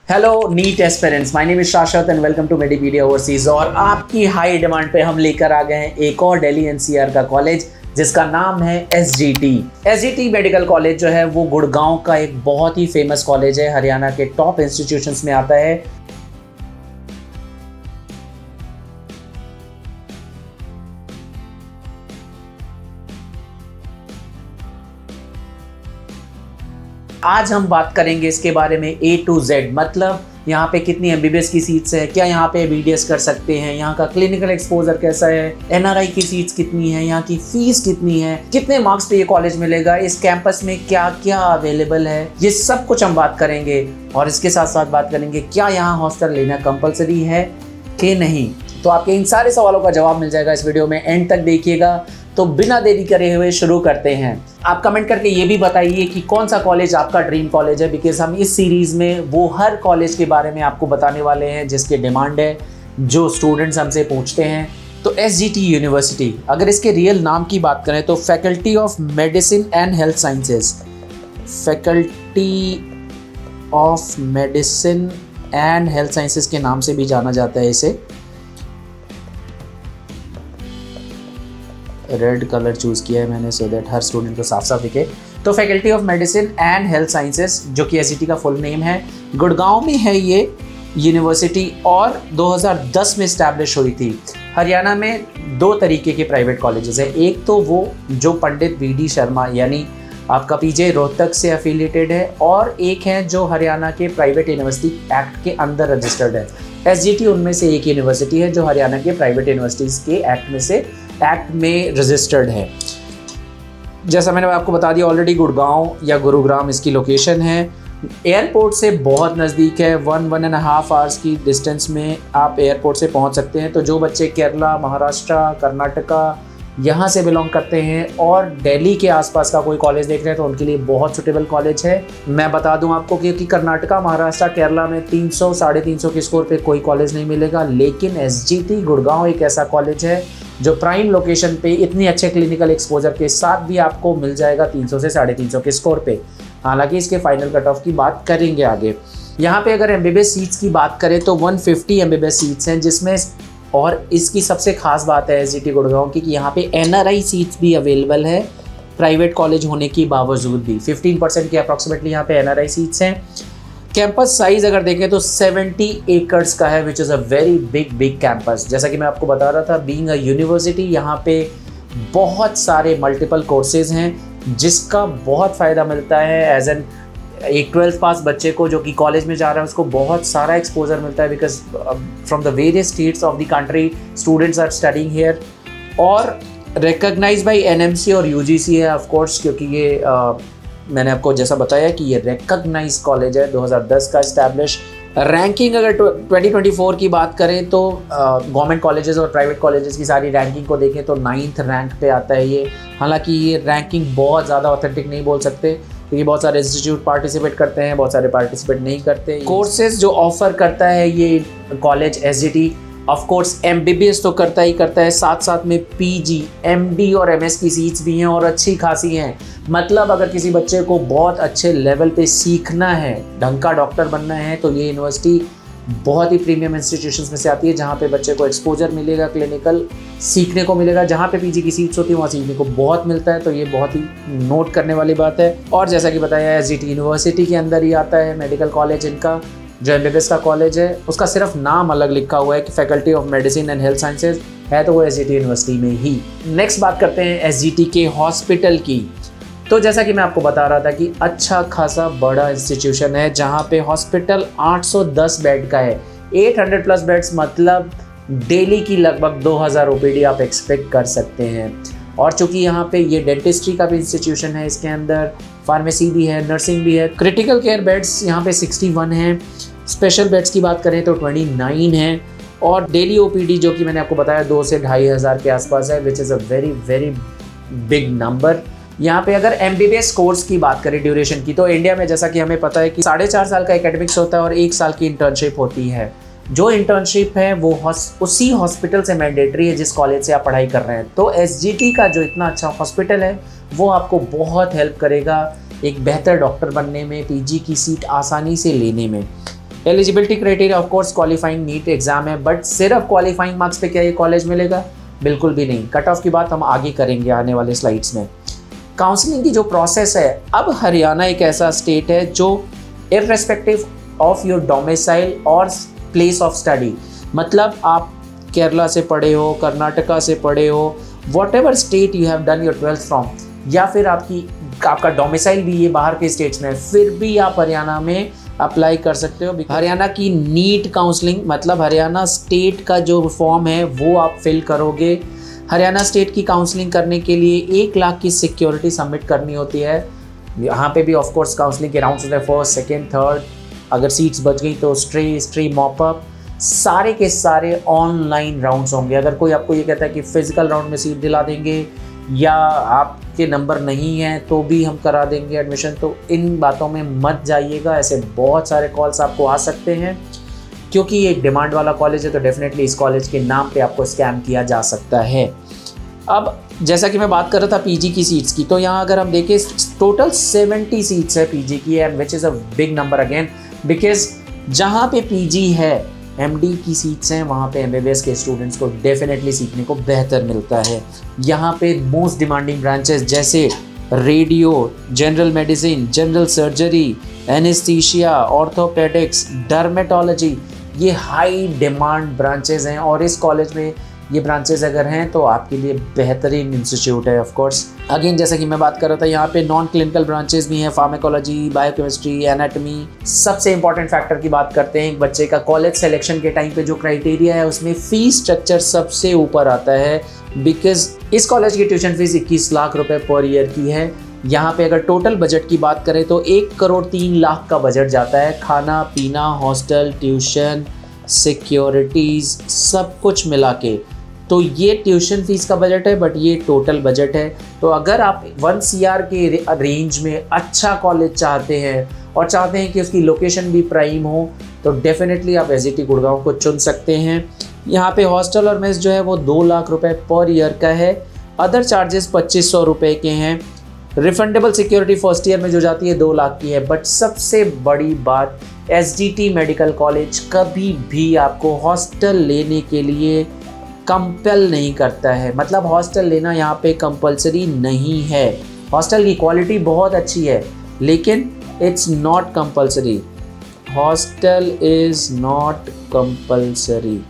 Hello NEET aspirants, my name is Shashwat and welcome to Medipedia overseas. और आपकी high demand पे हम लेकर आ गए हैं एक और दिल्ली एनसीआर का कॉलेज जिसका नाम है एसजीटी मेडिकल कॉलेज। जो है वो गुड़गांव का एक बहुत ही फेमस कॉलेज है, हरियाणा के टॉप इंस्टीट्यूशंस में आता है। आज हम बात करेंगे इसके बारे में A to Z, मतलब यहाँ पे कितनी एमबीबीएस की सीट्स है, क्या यहाँ पे बीडीएस कर सकते हैं, यहाँ का क्लिनिकल एक्सपोजर कैसा है, एनआरआई की सीट्स कितनी है, यहाँ की फीस कितनी है, कितने मार्क्स पे ये कॉलेज मिलेगा, इस कैंपस में क्या क्या अवेलेबल है, ये सब कुछ हम बात करेंगे। और इसके साथ साथ बात करेंगे क्या यहाँ हॉस्टल लेना कंपलसरी है कि नहीं। तो आपके इन सारे सवालों का जवाब मिल जाएगा इस वीडियो में, एंड तक देखिएगा। तो बिना देरी करे हुए शुरू करते हैं। आप कमेंट करके ये भी बताइए कि कौन सा कॉलेज आपका ड्रीम कॉलेज है, बिकॉज हम इस सीरीज में वो हर कॉलेज के बारे में आपको बताने वाले हैं जिसकी डिमांड है, जो स्टूडेंट्स हमसे पूछते हैं। तो एसजीटी यूनिवर्सिटी, अगर इसके रियल नाम की बात करें तो faculty of medicine and health sciences, faculty of medicine and health sciences के नाम से भी जाना जाता है इसे। रेड कलर चूज़ किया है मैंने सो दैट हर स्टूडेंट को साफ साफ दिखे। तो faculty of medicine and health sciences, जो कि एसजीटी का फुल नेम है, गुड़गांव में है ये यूनिवर्सिटी और 2010 में इस्टेब्लिश हुई थी। हरियाणा में दो तरीके के प्राइवेट कॉलेजेस हैं, एक तो वो जो पंडित वीडी शर्मा यानी आपका पीजे रोहतक से एफिलिएटेड है, और एक है जो हरियाणा के प्राइवेट यूनिवर्सिटी एक्ट के अंदर रजिस्टर्ड है। एसजीटी उनमें से एक यूनिवर्सिटी है जो हरियाणा के प्राइवेट यूनिवर्सिटीज़ के एक्ट में रजिस्टर्ड है। जैसा मैंने आपको बता दिया ऑलरेडी, गुड़गांव या गुरुग्राम इसकी लोकेशन है। एयरपोर्ट से बहुत नज़दीक है, 1.5 आवर्स की डिस्टेंस में आप एयरपोर्ट से पहुंच सकते हैं। तो जो बच्चे केरला, महाराष्ट्र, कर्नाटका यहाँ से बिलोंग करते हैं और दिल्ली के आसपास का कोई कॉलेज देख रहे हैं तो उनके लिए बहुत सुटेबल कॉलेज है। मैं बता दूं आपको कि कर्नाटका, महाराष्ट्र, केरला में 300 साढ़े 300 के स्कोर पे कोई कॉलेज नहीं मिलेगा, लेकिन एसजीटी गुड़गांव एक ऐसा कॉलेज है जो प्राइम लोकेशन पे इतनी अच्छे क्लिनिकल एक्सपोजर के साथ भी आपको मिल जाएगा 300 से साढ़े 300 के स्कोर पे। हालांकि इसके फाइनल कट ऑफ की बात करेंगे आगे। यहाँ पे अगर एमबीबीएस सीट्स की बात करें तो 150 एमबीबीएस सीट्स हैं, जिसमें और इसकी सबसे खास बात है एसजीटी गुड़गांव की कि यहाँ पे एनआरआई सीट्स भी अवेलेबल है प्राइवेट कॉलेज होने के बावजूद भी। 15% के अप्रॉक्सीमेटली यहाँ पे एनआरआई सीट्स हैं। कैंपस साइज अगर देखें तो 70 एकर्स का है, which is a very big campus. जैसा कि मैं आपको बता रहा था, बीइंग अ यूनिवर्सिटी यहाँ पे बहुत सारे मल्टीपल कोर्सेज हैं जिसका बहुत फ़ायदा मिलता है। एज एन एक 12th पास बच्चे को जो कि कॉलेज में जा रहा है उसको बहुत सारा एक्सपोजर मिलता है, because from the various states of the country students are studying here. और रिकॉग्नाइज बाय एनएमसी और यूजीसी है ऑफ कोर्स, क्योंकि ये मैंने आपको जैसा बताया कि ये रिकॉग्नाइज कॉलेज है, 2010 का इस्टेब्लिश। रैंकिंग अगर 2024 की बात करें तो गवर्नमेंट कॉलेजेस और प्राइवेट कॉलेजेस की सारी रैंकिंग को देखें तो 9th रैंक पे आता है ये। हालांकि ये रैंकिंग बहुत ज़्यादा ऑथेंटिक नहीं बोल सकते क्योंकि बहुत सारे इंस्टीट्यूट पार्टिसिपेट करते हैं, बहुत सारे पार्टिसिपेट नहीं करते। कोर्सेज जो ऑफर करता है ये college SGT, of course MBBS तो करता ही करता है, साथ साथ में पीजी, एमडी और एमएस की सीट्स भी हैं और अच्छी खासी हैं। मतलब अगर किसी बच्चे को बहुत अच्छे लेवल पे सीखना है, ढंग का डॉक्टर बनना है, तो ये यूनिवर्सिटी बहुत ही प्रीमियम इंस्टीट्यूशंस में से आती है जहाँ पे बच्चे को एक्सपोजर मिलेगा, क्लिनिकल सीखने को मिलेगा। जहाँ पे पीजी की सीट्स होती है वहाँ सीखने को बहुत मिलता है, तो ये बहुत ही नोट करने वाली बात है। और जैसा कि बताया एसजीटी यूनिवर्सिटी के अंदर ही आता है मेडिकल कॉलेज इनका। जो एमबीबीएस का कॉलेज है उसका सिर्फ नाम अलग लिखा हुआ है कि faculty of medicine and health sciences है, तो वो एसजीटी यूनिवर्सिटी में ही। नेक्स्ट बात करते हैं एसजीटी के हॉस्पिटल की। तो जैसा कि मैं आपको बता रहा था कि अच्छा खासा बड़ा इंस्टीट्यूशन है जहाँ पे हॉस्पिटल 810 बेड का है, 800 प्लस बेड्स, मतलब डेली की लगभग 2000 ओपीडी आप एक्सपेक्ट कर सकते हैं। और चूंकि यहाँ पे ये डेंटिस्ट्री का भी इंस्टीट्यूशन है, इसके अंदर फार्मेसी भी है, नर्सिंग भी है। क्रिटिकल केयर बेड्स यहाँ पे 61 हैं, स्पेशल बेड्स की बात करें तो 29 हैं, और डेली ओपीडी जो कि मैंने आपको बताया 2 से 2500 के आसपास है, which is a very big number. यहाँ पे अगर एमबीबीएस कोर्स की बात करें ड्यूरेशन की, तो इंडिया में जैसा कि हमें पता है कि 4.5 साल का एकेडमिक्स होता है और 1 साल की इंटर्नशिप होती है। जो इंटर्नशिप है वो उसी हॉस्पिटल से मैंडेटरी है जिस कॉलेज से आप पढ़ाई कर रहे हैं। तो एसजीटी का जो इतना अच्छा हॉस्पिटल है वो आपको बहुत हेल्प करेगा एक बेहतर डॉक्टर बनने में, पीजी की सीट आसानी से लेने में। Eligibility criteria of course qualifying NEET exam है, बट सिर्फ क्वालिफाइंग मार्क्स पे क्या ये कॉलेज मिलेगा? बिल्कुल भी नहीं। कट ऑफ की बात हम आगे करेंगे आने वाले स्लाइड्स में। काउंसलिंग की जो प्रोसेस है, अब हरियाणा एक ऐसा स्टेट है जो इररेस्पेक्टिव ऑफ योर डोमिसाइल और प्लेस ऑफ स्टडी, मतलब आप केरला से पढ़े हो, कर्नाटका से पढ़े हो, what ever state you have done your 12th from, या फिर आपका डोमिसाइल भी ये बाहर के स्टेट्स में है, फिर भी आप हरियाणा में अप्लाई कर सकते हो। हरियाणा की नीट काउंसलिंग मतलब हरियाणा स्टेट का जो फॉर्म है वो आप फिल करोगे। हरियाणा स्टेट की काउंसलिंग करने के लिए 1 लाख की सिक्योरिटी सबमिट करनी होती है। यहाँ पे भी ऑफ कोर्स काउंसलिंग के राउंड्स होते हैं, फर्स्ट, सेकेंड, थर्ड, अगर सीट्स बच गई तो स्ट्री मॉपअप, सारे के सारे ऑनलाइन राउंड्स होंगे। अगर कोई आपको ये कहता है कि फिजिकल राउंड में सीट दिला देंगे या आपके नंबर नहीं हैं तो भी हम करा देंगे एडमिशन, तो इन बातों में मत जाइएगा। ऐसे बहुत सारे कॉल्स आपको आ सकते हैं, क्योंकि ये एक डिमांड वाला कॉलेज है, तो डेफिनेटली इस कॉलेज के नाम पे आपको स्कैम किया जा सकता है। अब जैसा कि मैं बात कर रहा था पीजी की सीट्स की, तो यहाँ अगर हम देखें टोटल 70 सीट्स है पीजी की, and which is a big number again, because जहाँ पे पीजी है, एमडी की सीट्स हैं, वहाँ पे एमबीबीएस के स्टूडेंट्स को डेफिनेटली सीखने को बेहतर मिलता है। यहाँ पे मोस्ट डिमांडिंग ब्रांचेस जैसे radio, general medicine, general surgery, anaesthesia, orthopaedics, dermatology, ये हाई डिमांड ब्रांचेस हैं, और इस कॉलेज में ये ब्रांचेस अगर हैं तो आपके लिए बेहतरीन इंस्टीट्यूट है। ऑफ कोर्स अगेन जैसा कि मैं बात कर रहा था, यहाँ पे नॉन क्लिनिकल ब्रांचेस भी हैं, फार्माकोलॉजी, बायोकेमिस्ट्री, एनाटॉमी। सबसे इंपॉर्टेंट फैक्टर की बात करते हैं, एक बच्चे का कॉलेज सिलेक्शन के टाइम पे जो क्राइटेरिया है उसमें फीस स्ट्रक्चर सबसे ऊपर आता है, बिकॉज इस कॉलेज की ट्यूशन फीस 21 लाख रुपए पर ईयर की है। यहाँ पे अगर टोटल बजट की बात करें तो 1,03,00,000 का बजट जाता है, खाना पीना, हॉस्टल, ट्यूशन, सिक्योरिटीज़, सब कुछ मिला के। तो ये ट्यूशन फीस का बजट है, बट ये टोटल बजट है। तो अगर आप 1 CR के रेंज में अच्छा कॉलेज चाहते हैं और चाहते हैं कि उसकी लोकेशन भी प्राइम हो, तो डेफिनेटली आप SGT गुड़गांव को चुन सकते हैं। यहाँ पे हॉस्टल और मेस जो है वो 2 लाख रुपए पर ईयर का है। अदर चार्जेस 2500 रुपये के हैं। रिफंडेबल सिक्योरिटी फर्स्ट ईयर में जो जाती है 2 लाख की है। बट सबसे बड़ी बात, SGT मेडिकल कॉलेज कभी भी आपको हॉस्टल लेने के लिए कंपेल नहीं करता है, मतलब हॉस्टल लेना यहाँ पे कंपलसरी नहीं है। हॉस्टल की क्वालिटी बहुत अच्छी है, लेकिन it's not compulsory. Hostel is not compulsory.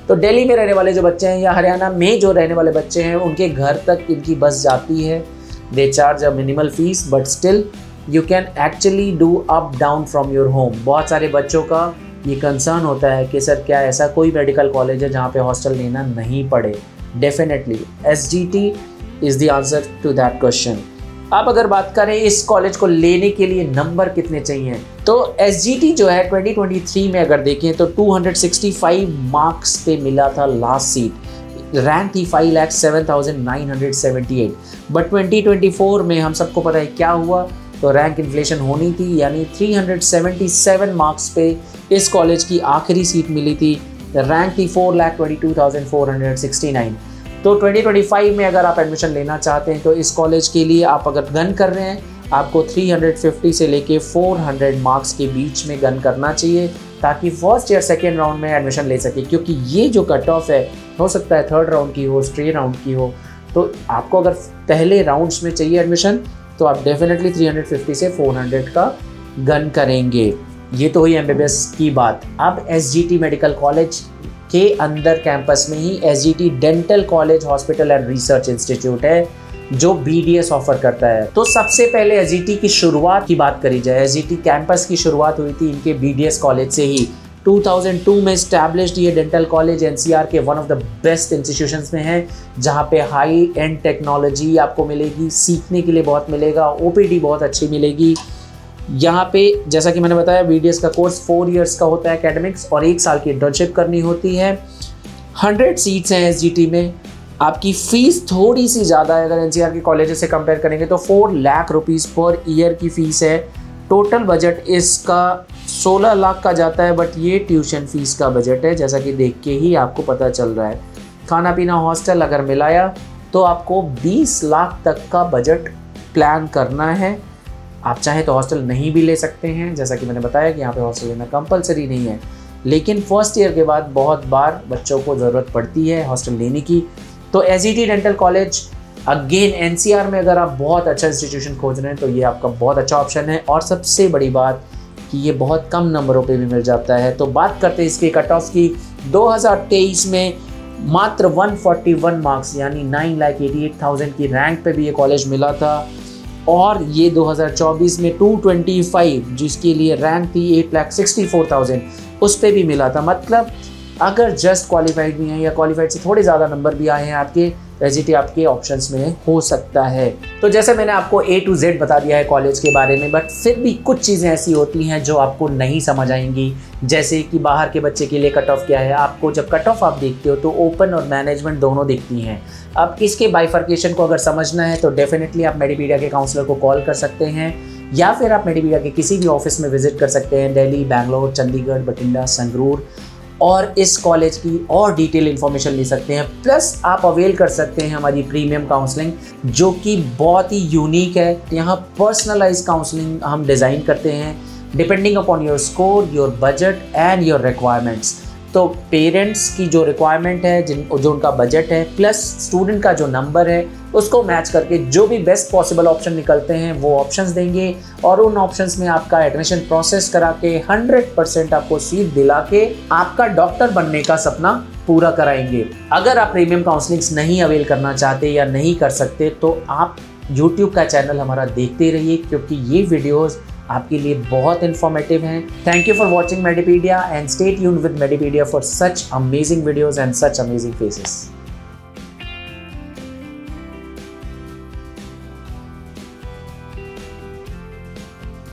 तो दिल्ली में रहने वाले जो बच्चे हैं या हरियाणा में जो रहने वाले बच्चे हैं, उनके घर तक इनकी बस जाती है। They charge a minimal fees, but still you can actually do up down from your home. बहुत सारे बच्चों का ये कंसर्न होता है कि सर क्या ऐसा कोई मेडिकल कॉलेज है जहाँ पे हॉस्टल लेना नहीं पड़े? Definitely SGT is the answer to that question. अब अगर बात करें इस कॉलेज को लेने के लिए नंबर कितने चाहिए, तो SGT जो है 2023 में अगर देखें तो 265 मार्क्स पे मिला था लास्ट सीट। रैंक थी 5,07,978। बट 2024 में हम सबको पता है क्या हुआ, तो रैंक इन्फ्लेशन होनी थी, यानी 377 मार्क्स पे इस कॉलेज की आखिरी सीट मिली थी। रैंक थी 4,22,469। तो 2025 में अगर आप एडमिशन लेना चाहते हैं तो इस कॉलेज के लिए आप अगर गन कर रहे हैं, आपको 350 से लेके 400 मार्क्स के बीच में गन करना चाहिए, ताकि फर्स्ट या सेकेंड राउंड में एडमिशन ले सके। क्योंकि ये जो कट ऑफ है, हो सकता है थर्ड राउंड की हो, स्ट्रेट राउंड की हो, तो आपको अगर पहले राउंड्स में चाहिए एडमिशन तो आप डेफिनेटली 350 से 400 का गन करेंगे। ये तो हुई MBBS की बात। अब SGT मेडिकल कॉलेज के अंदर कैंपस में ही SGT dental college hospital and research institute है, जो BDS ऑफर करता है। तो सबसे पहले SGT की शुरुआत की बात करी जाए, SGT कैंपस की शुरुआत हुई थी इनके BDS कॉलेज से ही। 2002 में इस्टेब्लिश्ड ये डेंटल कॉलेज NCR के one of the best institutions में है, जहाँ पे हाई एंड टेक्नोलॉजी आपको मिलेगी, सीखने के लिए बहुत मिलेगा, OPD बहुत अच्छी मिलेगी। यहाँ पे जैसा कि मैंने बताया, BDS का कोर्स 4 इयर्स का होता है एकेडमिक्स, और 1 साल की इंटर्नशिप करनी होती है। 100 सीट्स हैं SGT में। आपकी फ़ीस थोड़ी सी ज़्यादा है, अगर NCR के कॉलेजेस से कंपेयर करेंगे तो 4 लाख रुपीज़ पर ईयर की फ़ीस है। टोटल बजट इसका 16 लाख का जाता है, बट ये ट्यूशन फ़ीस का बजट है, जैसा कि देख के ही आपको पता चल रहा है। खाना पीना हॉस्टल अगर मिलाया तो आपको 20 लाख तक का बजट प्लान करना है। आप चाहे तो हॉस्टल नहीं भी ले सकते हैं, जैसा कि मैंने बताया कि यहाँ पे हॉस्टल लेना कंपलसरी नहीं है, लेकिन फर्स्ट ईयर के बाद बहुत बार बच्चों को ज़रूरत पड़ती है हॉस्टल लेने की। तो SET dental college again NCR में अगर आप बहुत अच्छा इंस्टीट्यूशन खोज रहे हैं तो ये आपका बहुत अच्छा ऑप्शन है। और सबसे बड़ी बात कि ये बहुत कम नंबरों पे भी मिल जाता है। तो बात करते हैं इसके कट ऑफ की। 2023 में मात्र 141 मार्क्स यानी 9,88,000 की रैंक पे भी ये कॉलेज मिला था। और ये 2024 में 225 जिसके लिए रैंक थी 8,64,000 उस पर भी मिला था। मतलब अगर जस्ट क्वालिफाइड भी हैं या क्वालिफाइड से थोड़े ज़्यादा नंबर भी आए हैं आपके, एसईटी आपके ऑप्शंस में हो सकता है। तो जैसे मैंने आपको A to Z बता दिया है कॉलेज के बारे में, बट फिर भी कुछ चीज़ें ऐसी होती हैं जो आपको नहीं समझ आएंगी, जैसे कि बाहर के बच्चे के लिए कट ऑफ क्या है। आपको जब कट ऑफ आप देखते हो तो ओपन और मैनेजमेंट दोनों दिखती हैं। अब इसके बाइफर्केशन को अगर समझना है तो डेफिनेटली आप मेडीपीडिया के काउंसलर को कॉल कर सकते हैं, या फिर आप मेडीपीडिया के किसी भी ऑफिस में विजिट कर सकते हैं, दिल्ली, बैंगलोर, चंडीगढ़, बठिंडा, संगरूर, और इस कॉलेज की और डिटेल इन्फॉर्मेशन ले सकते हैं। प्लस आप अवेल कर सकते हैं हमारी प्रीमियम काउंसलिंग जो कि बहुत ही यूनिक है। यहाँ पर्सनलाइज काउंसलिंग हम डिज़ाइन करते हैं depending upon your score, your budget and your requirements. तो पेरेंट्स की जो रिक्वायरमेंट है, जो उनका बजट है, प्लस स्टूडेंट का जो नंबर है, उसको मैच करके जो भी बेस्ट पॉसिबल ऑप्शन निकलते हैं वो ऑप्शंस देंगे, और उन ऑप्शंस में आपका एडमिशन प्रोसेस करा के 100% आपको सीट दिला के आपका डॉक्टर बनने का सपना पूरा कराएंगे। अगर आप प्रीमियम काउंसलिंग्स नहीं अवेल करना चाहते या नहीं कर सकते तो आप YouTube का चैनल हमारा देखते रहिए, क्योंकि ये वीडियोस आपके लिए बहुत इन्फॉर्मेटिव हैं। Thank you for watching Medipedia and stay tuned with Medipedia for such amazing videos and such amazing faces.